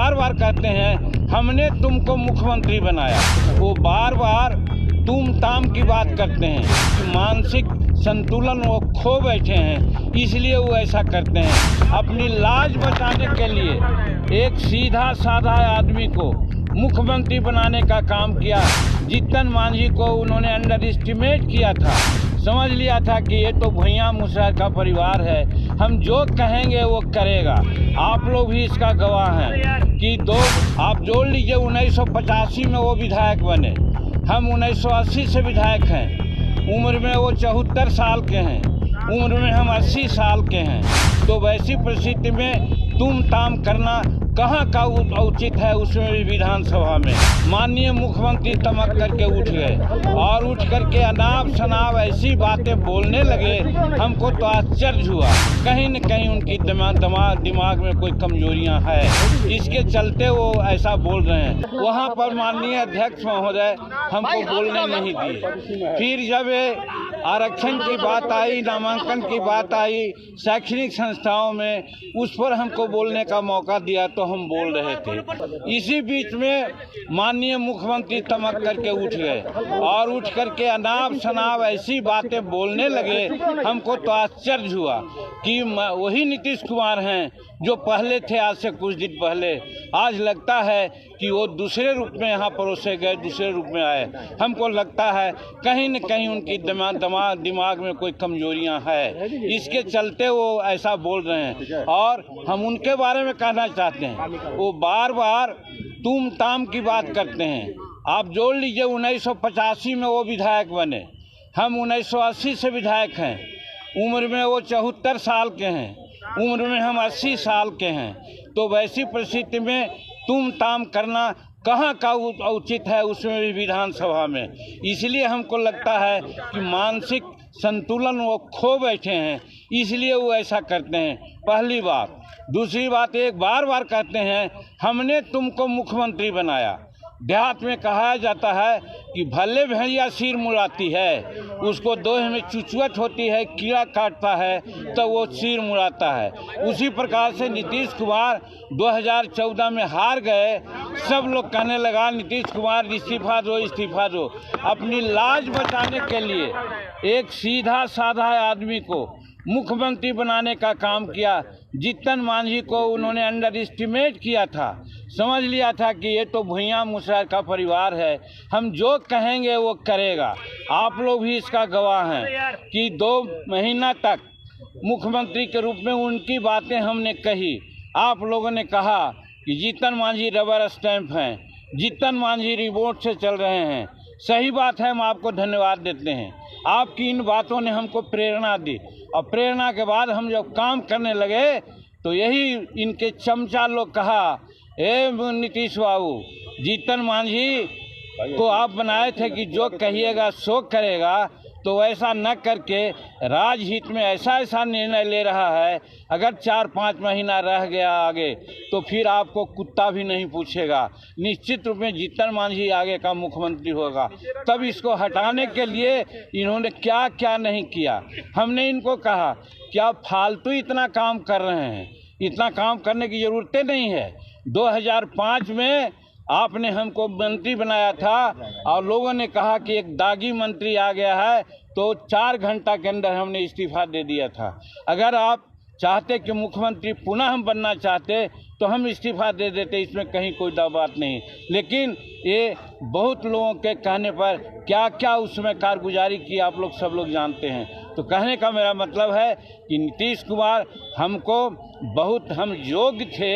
बार बार कहते हैं हमने तुमको मुख्यमंत्री बनाया, वो बार बार तुम ताम की बात करते हैं कि मानसिक संतुलन वो खो बैठे हैं, इसलिए वो ऐसा करते हैं। अपनी लाज बचाने के लिए एक सीधा साधा आदमी को मुख्यमंत्री बनाने का काम किया। जीतन मांझी को उन्होंने अंडर एस्टिमेट किया था, समझ लिया था कि ये तो भैया मुसहर का परिवार है, हम जो कहेंगे वो करेगा। आप लोग भी इसका गवाह हैं कि आप जोड़ लीजिए 1985 में वो विधायक बने, हम 1980 से विधायक हैं, उम्र में वो 74 साल के हैं, उम्र में हम 80 साल के हैं। तो वैसी परिस्थिति में तुम ताम करना कहाँ का उचित है, उसमें भी विधानसभा में माननीय मुख्यमंत्री तमक करके उठ गए और उठ करके अनाप शनाप ऐसी बातें बोलने लगे, हमको तो आश्चर्य हुआ। कहीं न कहीं उनकी दिमाग में कोई कमजोरियां है, इसके चलते वो ऐसा बोल रहे हैं। वहाँ पर माननीय अध्यक्ष महोदय हमको बोलने नहीं दिए। फिर जब आरक्षण की बात आई, नामांकन की बात आई शैक्षणिक संस्थाओं में, उस पर हमको बोलने का मौका दिया तो हम बोल रहे थे। इसी बीच में माननीय मुख्यमंत्री तमक करके उठ गए और उठ करके अनाप शनाप ऐसी बातें बोलने लगे, हमको तो आश्चर्य हुआ कि वही नीतीश कुमार हैं जो पहले थे आज से कुछ दिन पहले। आज लगता है कि वो दूसरे रूप में यहाँ परोसे गए, दूसरे रूप में आए। हमको लगता है कहीं न कहीं उनकी दिमाग में कोई कमजोरियां है, इसके चलते वो ऐसा बोल रहे हैं। और हम उनके बारे में कहना चाहते हैं, वो बार बार तुम ताम की बात करते हैं। आप जोड़ लीजिए 1985 में वो विधायक बने, हम 1980 से विधायक हैं, उम्र में वो 74 साल के हैं, उम्र में हम 80 साल के हैं। तो वैसी परिस्थिति में तुम ताम करना कहाँ का उचित है, उसमें भी विधानसभा में। इसलिए हमको लगता है कि मानसिक संतुलन वो खो बैठे हैं, इसलिए वो ऐसा करते हैं। पहली बात। दूसरी बात, एक बार बार कहते हैं हमने तुमको मुख्यमंत्री बनाया। देहात में कहा जाता है कि भले भेड़िया सिर मुड़ाती है, उसको दोहे में चुचुअट होती है, कीड़ा काटता है तो वो सिर मुड़ाता है। उसी प्रकार से नीतीश कुमार 2014 में हार गए, सब लोग कहने लगा नीतीश कुमार इस्तीफा दो, इस्तीफा दो। अपनी लाज बचाने के लिए एक सीधा साधा आदमी को मुख्यमंत्री बनाने का काम किया। जीतन मांझी को उन्होंने अंडर एस्टिमेट किया था, समझ लिया था कि ये तो भैया मुसहर का परिवार है, हम जो कहेंगे वो करेगा। आप लोग भी इसका गवाह हैं कि 2 महीना तक मुख्यमंत्री के रूप में उनकी बातें हमने कही। आप लोगों ने कहा कि जीतन मांझी रबर स्टैंप हैं, जीतन मांझी रिमोट से चल रहे हैं। सही बात है, हम आपको धन्यवाद देते हैं। आपकी इन बातों ने हमको प्रेरणा दी और प्रेरणा के बाद हम जब काम करने लगे तो यही इनके चमचा लोग कहा, ए नीतीश बाबू, जीतन मांझी को आप बनाए थे कि जो कहिएगा सो करेगा, तो ऐसा न करके राजहित में ऐसा निर्णय ले रहा है। अगर 4-5 महीना रह गया आगे तो फिर आपको कुत्ता भी नहीं पूछेगा। निश्चित रूप में जीतन मांझी आगे का मुख्यमंत्री होगा। तब इसको हटाने के लिए इन्होंने क्या क्या नहीं किया। हमने इनको कहा कि आप फालतू इतना काम कर रहे हैं, इतना काम करने की ज़रूरतें नहीं है। 2005 में आपने हमको मंत्री बनाया था और लोगों ने कहा कि एक दागी मंत्री आ गया है, तो 4 घंटा के अंदर हमने इस्तीफा दे दिया था। अगर आप चाहते कि मुख्यमंत्री पुनः हम बनना चाहते तो हम इस्तीफा दे देते, इसमें कहीं कोई बात नहीं। लेकिन ये बहुत लोगों के कहने पर क्या क्या उसमें कारगुजारी की आप लोग सब लोग जानते हैं। तो कहने का मेरा मतलब है कि नीतीश कुमार हमको बहुत हम योग्य थे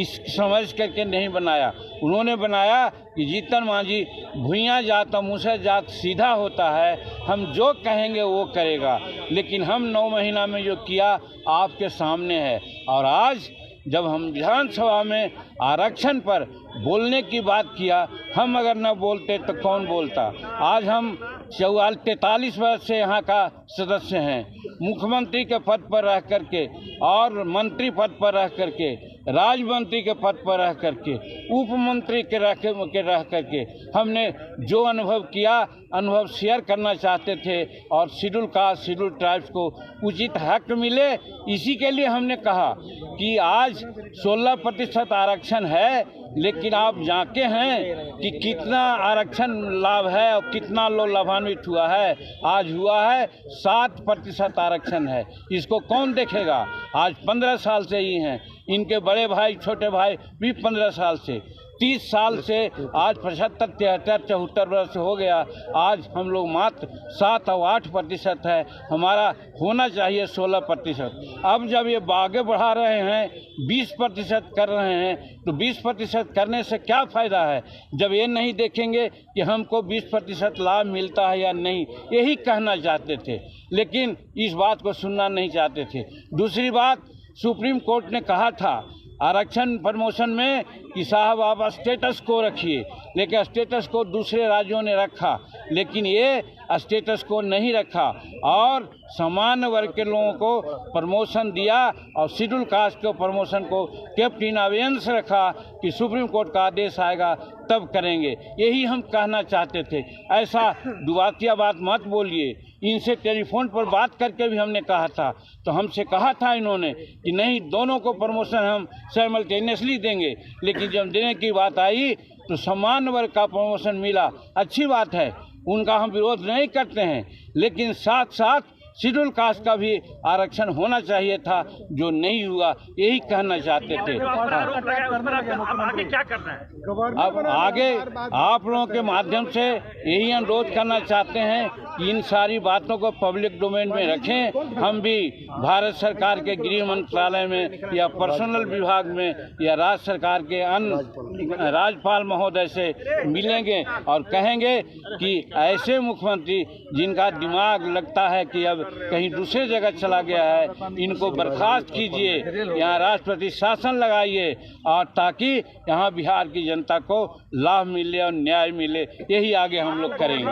इस समझ करके नहीं बनाया। उन्होंने बनाया कि जीतन मांझी भुइयाँ जात और मुसहर जात सीधा होता है, हम जो कहेंगे वो करेगा। लेकिन हम 9 महीना में जो किया आपके सामने है। और आज जब हम विधानसभा में आरक्षण पर बोलने की बात किया, हम अगर न बोलते तो कौन बोलता। आज हम 43 वर्ष से यहाँ का सदस्य हैं, मुख्यमंत्री के पद पर रह करके और मंत्री पद पर रह करके राज्य मंत्री के पद पर रह करके, उप मंत्री के रह करके हमने जो अनुभव किया, अनुभव शेयर करना चाहते थे और शेड्यूल कास्ट, शेड्यूल ट्राइब्स को उचित हक मिले। इसी के लिए हमने कहा कि आज 16% आरक्षण है, लेकिन आप जानते हैं कि कितना आरक्षण लाभ है और कितना लोग लाभान्वित हुआ है। आज हुआ है 7% आरक्षण है। इसको कौन देखेगा? आज 15 साल से ही हैं, इनके बड़े भाई छोटे भाई भी 15 साल से, 30 साल से आज 75, 73, 74 वर्ष हो गया। आज हम लोग मात्र 7 और 8% है, हमारा होना चाहिए 16%। अब जब ये आगे बढ़ा रहे हैं, 20% कर रहे हैं, तो 20% करने से क्या फ़ायदा है जब ये नहीं देखेंगे कि हमको 20% लाभ मिलता है या नहीं। यही कहना चाहते थे, लेकिन इस बात को सुनना नहीं चाहते थे। दूसरी बात, सुप्रीम कोर्ट ने कहा था आरक्षण प्रमोशन में कि साहब आप स्टेटस को रखिए, लेकिन स्टेटस को दूसरे राज्यों ने रखा, लेकिन ये स्टेटस को नहीं रखा और समान वर्ग के लोगों को प्रमोशन दिया और शेड्यूल कास्ट के प्रमोशन को केप्ट इन अबेयंस रखा कि सुप्रीम कोर्ट का आदेश आएगा तब करेंगे। यही हम कहना चाहते थे। ऐसा दुआतिया बात मत बोलिए। इनसे टेलीफोन पर बात करके भी हमने कहा था, तो हमसे कहा था इन्होंने कि नहीं, दोनों को प्रमोशन हम साइमल्टेनियसली देंगे, लेकिन जब देने की बात आई तो समान वर्ग का प्रमोशन मिला, अच्छी बात है, उनका हम विरोध नहीं करते हैं, लेकिन साथ साथ शेड्यूल कास्ट का भी आरक्षण होना चाहिए था, जो नहीं हुआ। यही कहना चाहते थे। आगे क्या करना है? अब आगे आप लोगों के माध्यम से यही अनुरोध करना चाहते हैं कि इन सारी बातों को पब्लिक डोमेन में रखें। हम भी भारत सरकार के गृह मंत्रालय में या पर्सनल विभाग में या राज्य सरकार के अन्य राज्यपाल महोदय से मिलेंगे और कहेंगे कि ऐसे मुख्यमंत्री जिनका दिमाग लगता है कि अब कहीं दूसरे जगह चला गया है, इनको बर्खास्त कीजिए, यहाँ राष्ट्रपति शासन लगाइए और ताकि यहाँ बिहार की जनता को लाभ मिले और न्याय मिले। यही आगे हम लोग करेंगे।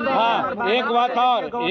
हाँ, एक बात और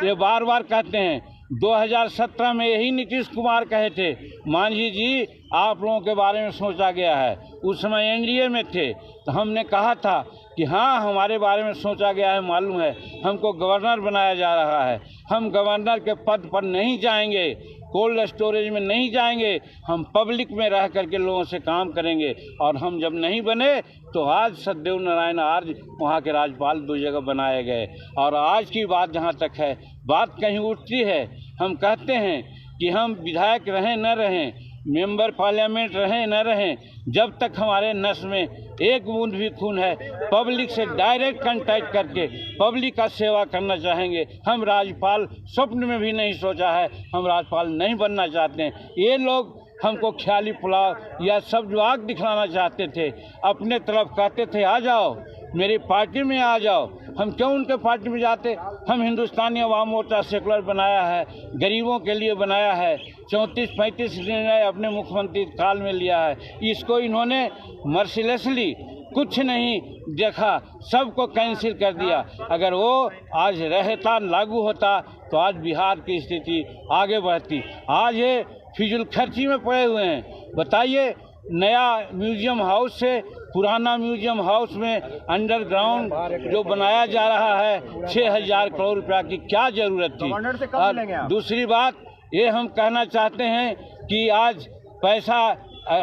ये बार बार कहते हैं, 2017 में यही नीतीश कुमार कहे थे, मांझी जी आप लोगों के बारे में सोचा गया है। उस समय एनडीए में थे, तो हमने कहा था कि हाँ हमारे बारे में सोचा गया है, मालूम है, हमको गवर्नर बनाया जा रहा है। हम गवर्नर के पद पर नहीं जाएंगे, कोल्ड स्टोरेज में नहीं जाएंगे, हम पब्लिक में रह करके लोगों से काम करेंगे। और हम जब नहीं बने तो आज सत्यदेव नारायण आर्य वहाँ के राज्यपाल 2 जगह बनाए गए। और आज की बात जहाँ तक है, बात कहीं उठती है, हम कहते हैं कि हम विधायक रहें न रहें, मेंबर पार्लियामेंट रहें न रहें, जब तक हमारे नस में एक बूंद भी खून है, पब्लिक से डायरेक्ट कांटेक्ट करके पब्लिक का सेवा करना चाहेंगे। हम राज्यपाल स्वप्न में भी नहीं सोचा है, हम राज्यपाल नहीं बनना चाहते हैं। ये लोग हमको ख्याली पुलाव या सब जवाब दिखलाना चाहते थे, अपने तरफ कहते थे आ जाओ मेरी पार्टी में आ जाओ। हम क्यों उनके पार्टी में जाते? हम हिंदुस्तानी अवाम मोर्चा सेकुलर बनाया है, गरीबों के लिए बनाया है, 34-35 निर्णय अपने मुख्यमंत्री काल में लिया है। इसको इन्होंने मर्सिलेसली कुछ नहीं देखा, सबको कैंसिल कर दिया। अगर वो आज रहता, लागू होता, तो आज बिहार की स्थिति आगे बढ़ती। आज ये फिजूल खर्ची में पड़े हुए हैं। बताइए, नया म्यूजियम हाउस से पुराना म्यूजियम हाउस में अंडरग्राउंड जो बनाया जा रहा है, 6,000 करोड़ रुपया की क्या जरूरत थी? और दूसरी बात ये हम कहना चाहते हैं कि आज पैसा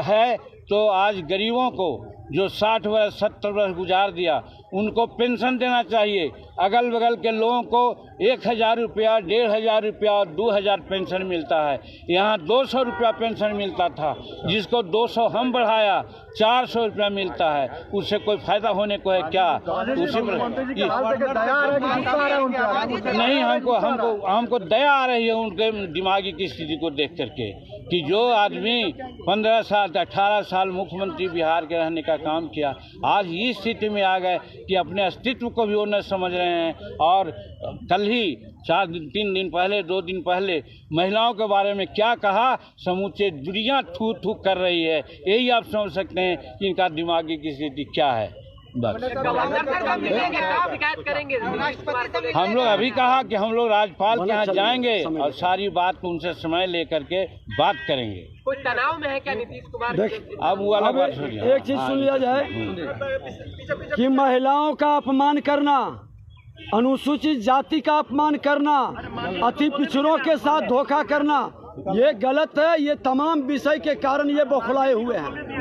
है तो आज गरीबों को जो 60 वर्ष 70 वर्ष गुजार दिया, उनको पेंशन देना चाहिए। अगल बगल के लोगों को 1,000 रुपया, 1,500 रुपया और 2,000 पेंशन मिलता है। यहाँ 200 रुपया पेंशन मिलता था, जिसको 200 हम बढ़ाया, 400 रुपया मिलता है। उससे कोई फायदा होने को है क्या? उसी पर नहीं, हमको दया आ रही है उनके दिमागी की स्थिति को देख करके कि जो आदमी 15 साल 18 साल मुख्यमंत्री बिहार के रहने का काम किया, आज इस स्थिति में आ गए कि अपने अस्तित्व को भी वो न समझ रहे हैं। और कल ही 3 दिन पहले 2 दिन पहले महिलाओं के बारे में क्या कहा, समूचे दुनिया थू थू कर रही है। यही आप समझ सकते हैं कि इनका दिमागी की स्थिति क्या है। बस गवर्नर तक हम मिलेंगे, क्या शिकायत करेंगे नीतीश कुमार को लेकर? हम लोग अभी कहा कि हम लोग राज्यपाल के यहाँ जाएंगे और सारी बात उनसे समय लेकर के बात करेंगे। कोई तनाव में है क्या नीतीश कुमार? अब वो वाला बात हो गया। एक चीज सुन लिया जाए कि महिलाओं का अपमान करना, अनुसूचित जाति का अपमान करना, अति पिछड़ों के साथ धोखा करना, ये गलत है। ये तमाम विषय के कारण ये बौखलाए हुए हैं।